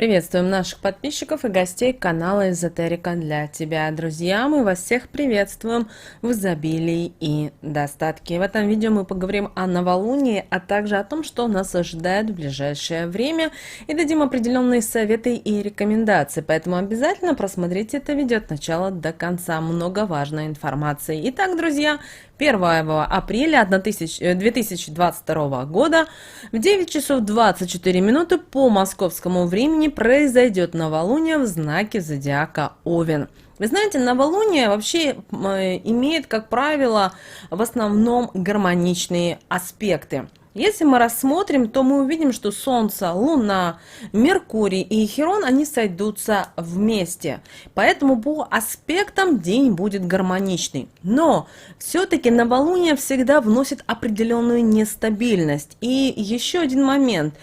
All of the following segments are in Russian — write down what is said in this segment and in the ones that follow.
Приветствуем наших подписчиков и гостей канала Эзотерика для тебя. Друзья, мы вас всех приветствуем в изобилии и достатке. В этом видео мы поговорим о новолунии, а также о том, что нас ожидает в ближайшее время, и дадим определенные советы и рекомендации. Поэтому обязательно просмотрите это видео от начала до конца. Много важной информации. Итак, друзья, 1 апреля 2022 года в 9 часов 24 минуты по московскому времени произойдет новолуние в знаке зодиака Овен. Вы знаете, новолуние вообще имеет, как правило, в основном гармоничные аспекты. Если мы рассмотрим, то мы увидим, что Солнце, Луна, Меркурий и Хирон, они сойдутся вместе. Поэтому по аспектам день будет гармоничный. Но все-таки новолуние всегда вносит определенную нестабильность. И еще один момент.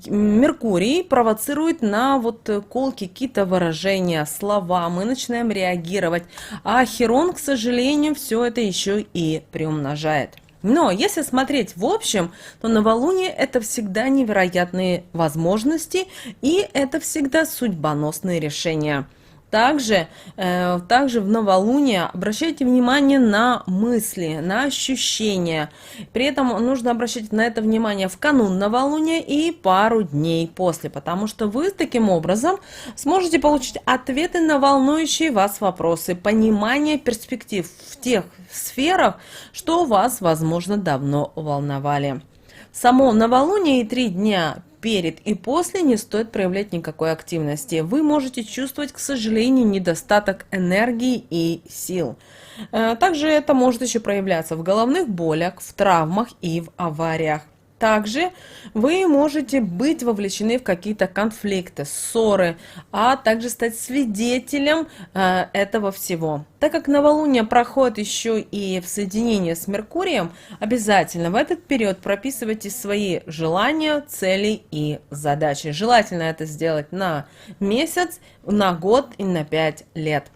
Меркурий провоцирует на колкие какие-то выражения, слова. Мы начинаем реагировать. А Хирон, к сожалению, все это еще и приумножает. Но если смотреть в общем, то новолуние – это всегда невероятные возможности, и это всегда судьбоносные решения. Также в новолуние обращайте внимание на мысли, на ощущения. При этом нужно обращать на это внимание в канун новолуния и пару дней после, потому что вы таким образом сможете получить ответы на волнующие вас вопросы, понимание перспектив в тех сферах, что вас, возможно, давно волновали. Само новолуние и 3 дня перед и после не стоит проявлять никакой активности. Вы можете чувствовать, к сожалению, недостаток энергии и сил. Также это может еще проявляться в головных болях, в травмах и в авариях. Также вы можете быть вовлечены в какие-то конфликты, ссоры, а также стать свидетелем этого всего. Так как новолуние проходит еще и в соединении с Меркурием, обязательно в этот период прописывайте свои желания, цели и задачи. Желательно это сделать на месяц, на год и на 5 лет.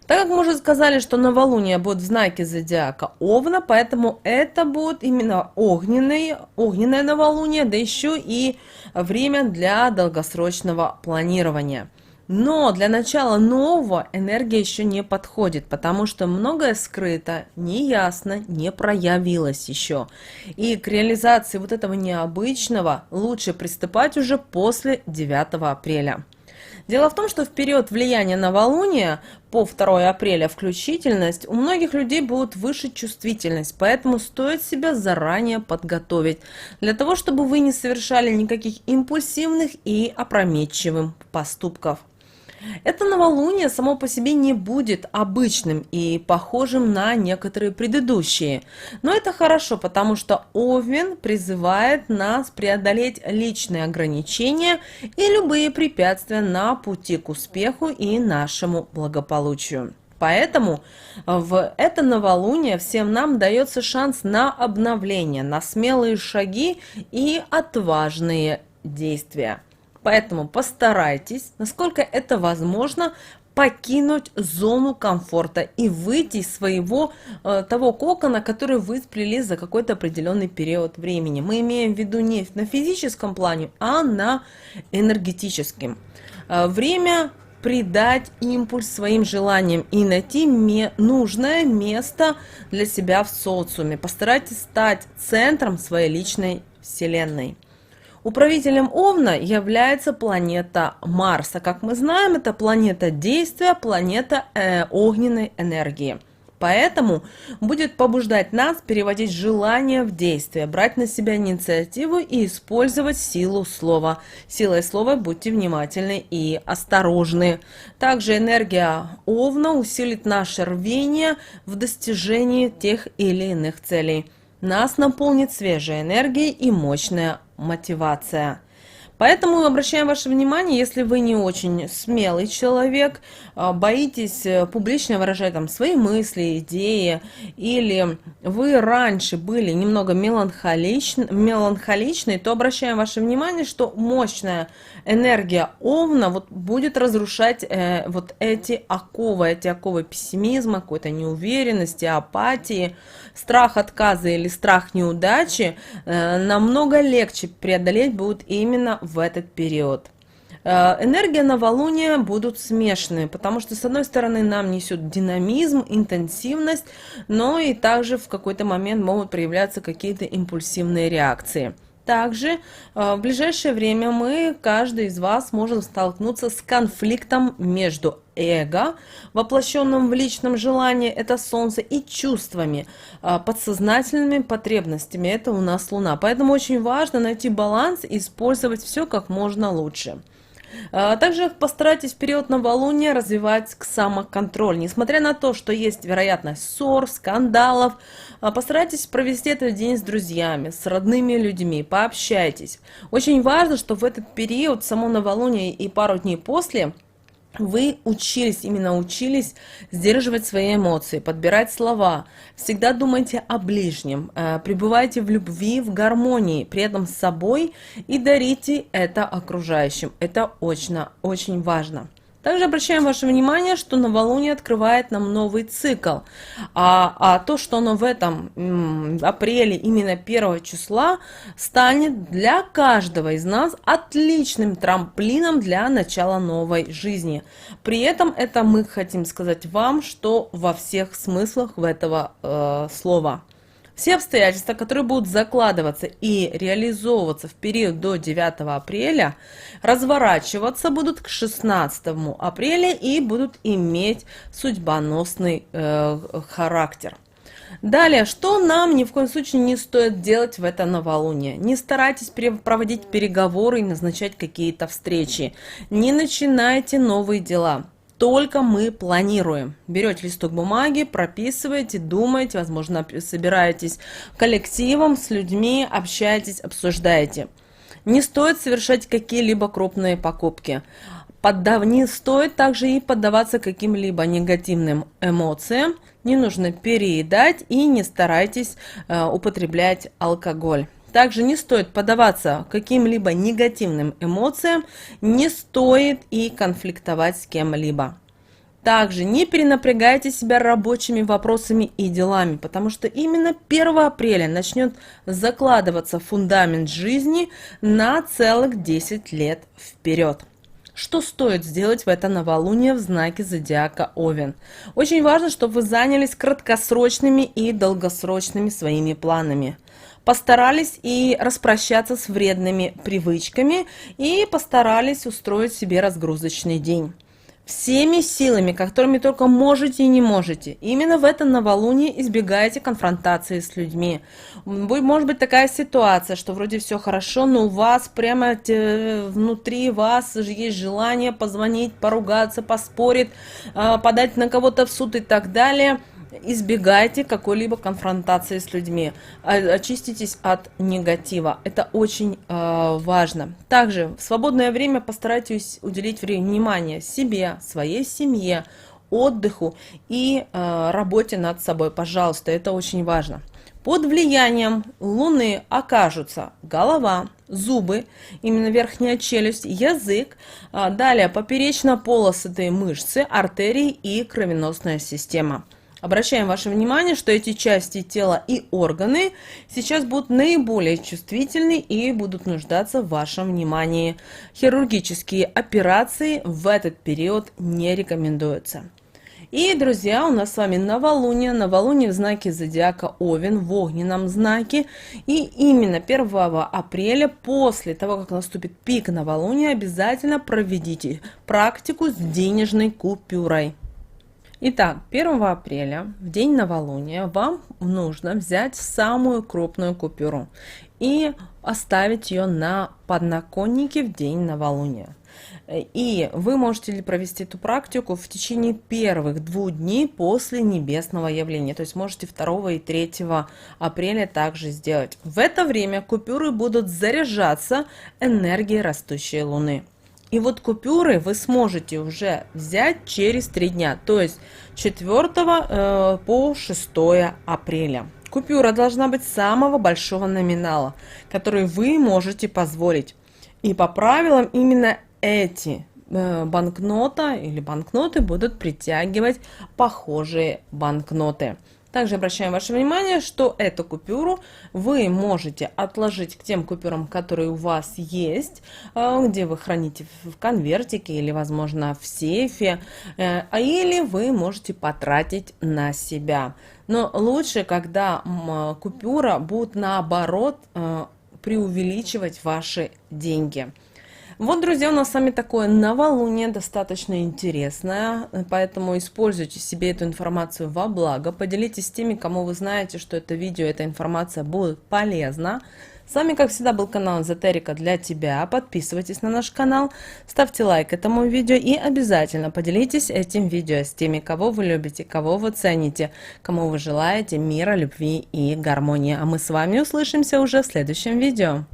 Так как мы уже сказали, что новолуние будет в знаке зодиака Овна, поэтому это будет именно огненное новолуние, да еще и время для долгосрочного планирования. Но для начала нового энергия еще не подходит, потому что многое скрыто, неясно, не проявилось еще. И к реализации вот этого необычного лучше приступать уже после 9 апреля. Дело в том, что в период влияния новолуния по 2 апреля включительность у многих людей будет выше чувствительность, поэтому стоит себя заранее подготовить, для того, чтобы вы не совершали никаких импульсивных и опрометчивых поступков. Это новолуние само по себе не будет обычным и похожим на некоторые предыдущие. Но это хорошо, потому что Овен призывает нас преодолеть личные ограничения и любые препятствия на пути к успеху и нашему благополучию. Поэтому в это новолуние всем нам дается шанс на обновление, на смелые шаги и отважные действия. Поэтому постарайтесь, насколько это возможно, покинуть зону комфорта и выйти из своего того кокона, который вы сплели за какой-то определенный период времени. Мы имеем в виду не на физическом плане, а на энергетическом. Время придать импульс своим желаниям и найти нужное место для себя в социуме. Постарайтесь стать центром своей личной вселенной. Управителем Овна является планета Марс. А как мы знаем, это планета действия, планета огненной энергии. Поэтому будет побуждать нас переводить желания в действие, брать на себя инициативу и использовать силу слова. Силой слова будьте внимательны и осторожны. Также энергия Овна усилит наше рвение в достижении тех или иных целей. Нас наполнит свежей энергией и мощная мотивация. Поэтому обращаем ваше внимание, если вы не очень смелый человек, боитесь публично выражать свои мысли, идеи, или вы раньше были немного меланхоличны, то обращаем ваше внимание, что мощная энергия Овна будет разрушать эти оковы пессимизма, какой-то неуверенности, апатии, страх отказа или страх неудачи намного легче преодолеть будет именно в этот период. Энергия новолуния будут смешанные, потому что, с одной стороны, нам несет динамизм, интенсивность, но и также в какой-то момент могут проявляться какие-то импульсивные реакции. Также в ближайшее время каждый из вас, может столкнуться с конфликтом между эго, воплощенным в личном желании, это Солнце, и чувствами, подсознательными потребностями, это у нас Луна. Поэтому очень важно найти баланс и использовать все как можно лучше. Также постарайтесь в период новолуния развивать самоконтроль. Несмотря на то, что есть вероятность ссор, скандалов, постарайтесь провести этот день с друзьями, с родными людьми, пообщайтесь. Очень важно, что в этот период, само новолуние и пару дней после, вы именно учились сдерживать свои эмоции, подбирать слова. Всегда думайте о ближнем, пребывайте в любви, в гармонии, при этом с собой, и дарите это окружающим. Это очень важно. Также обращаем ваше внимание, что новолуние открывает нам новый цикл, а то, что оно в этом апреле, именно 1 числа, станет для каждого из нас отличным трамплином для начала новой жизни. При этом это мы хотим сказать вам, что во всех смыслах этого слова. Все обстоятельства, которые будут закладываться и реализовываться в период до 9 апреля, разворачиваться будут к 16 апреля и будут иметь судьбоносный характер. Далее, что нам ни в коем случае не стоит делать в это новолуние? Не старайтесь проводить переговоры и назначать какие-то встречи. Не начинайте новые дела. Только мы планируем. Берете листок бумаги, прописываете, думаете, возможно, собираетесь коллективом с людьми, общаетесь, обсуждаете. Не стоит совершать какие-либо крупные покупки. Не стоит также и поддаваться каким-либо негативным эмоциям. Не нужно переедать и не старайтесь употреблять алкоголь. Также не стоит поддаваться каким-либо негативным эмоциям, не стоит и конфликтовать с кем-либо. Также не перенапрягайте себя рабочими вопросами и делами, потому что именно 1 апреля начнет закладываться фундамент жизни на целых 10 лет вперед. Что стоит сделать в это новолуние в знаке зодиака Овен? Очень важно, чтобы вы занялись краткосрочными и долгосрочными своими планами. Постарались и распрощаться с вредными привычками и постарались устроить себе разгрузочный день. Всеми силами, которыми только можете и не можете, именно в это новолуние избегайте конфронтации с людьми. Может быть такая ситуация, что вроде все хорошо, но у вас прямо внутри вас есть желание позвонить, поругаться, поспорить, подать на кого-то в суд и так далее. Избегайте какой-либо конфронтации с людьми, очиститесь от негатива, это очень важно. Также в свободное время постарайтесь уделить внимание себе, своей семье, отдыху и работе над собой, пожалуйста, это очень важно. Под влиянием Луны окажутся голова, зубы, именно верхняя челюсть, язык, далее поперечно-полосатые мышцы, артерии и кровеносная система. Обращаем ваше внимание, что эти части тела и органы сейчас будут наиболее чувствительны и будут нуждаться в вашем внимании. Хирургические операции в этот период не рекомендуются. И, друзья, у нас с вами новолуние в знаке зодиака Овен, в огненном знаке. И именно 1 апреля, после того, как наступит пик новолуния, обязательно проведите практику с денежной купюрой. Итак, 1 апреля, в день новолуния, вам нужно взять самую крупную купюру и оставить ее на подоконнике в день новолуния. И вы можете провести эту практику в течение первых 2 дней после небесного явления. То есть можете 2 и 3 апреля также сделать. В это время купюры будут заряжаться энергией растущей Луны. И вот купюры вы сможете уже взять через 3 дня, то есть 4 по 6 апреля. Купюра должна быть самого большого номинала, который вы можете позволить. И по правилам именно эти банкноты будут притягивать похожие банкноты. Также обращаем ваше внимание, что эту купюру вы можете отложить к тем купюрам, которые у вас есть, где вы храните в конвертике или, возможно, в сейфе, или вы можете потратить на себя. Но лучше, когда купюра будет наоборот преувеличивать ваши деньги. Вот, друзья, у нас с вами такое новолуние, достаточно интересное, поэтому используйте себе эту информацию во благо, поделитесь с теми, кому вы знаете, что это видео, эта информация будет полезна. С вами, как всегда, был канал Эзотерика для тебя. Подписывайтесь на наш канал, ставьте лайк этому видео и обязательно поделитесь этим видео с теми, кого вы любите, кого вы цените, кому вы желаете мира, любви и гармонии. А мы с вами услышимся уже в следующем видео.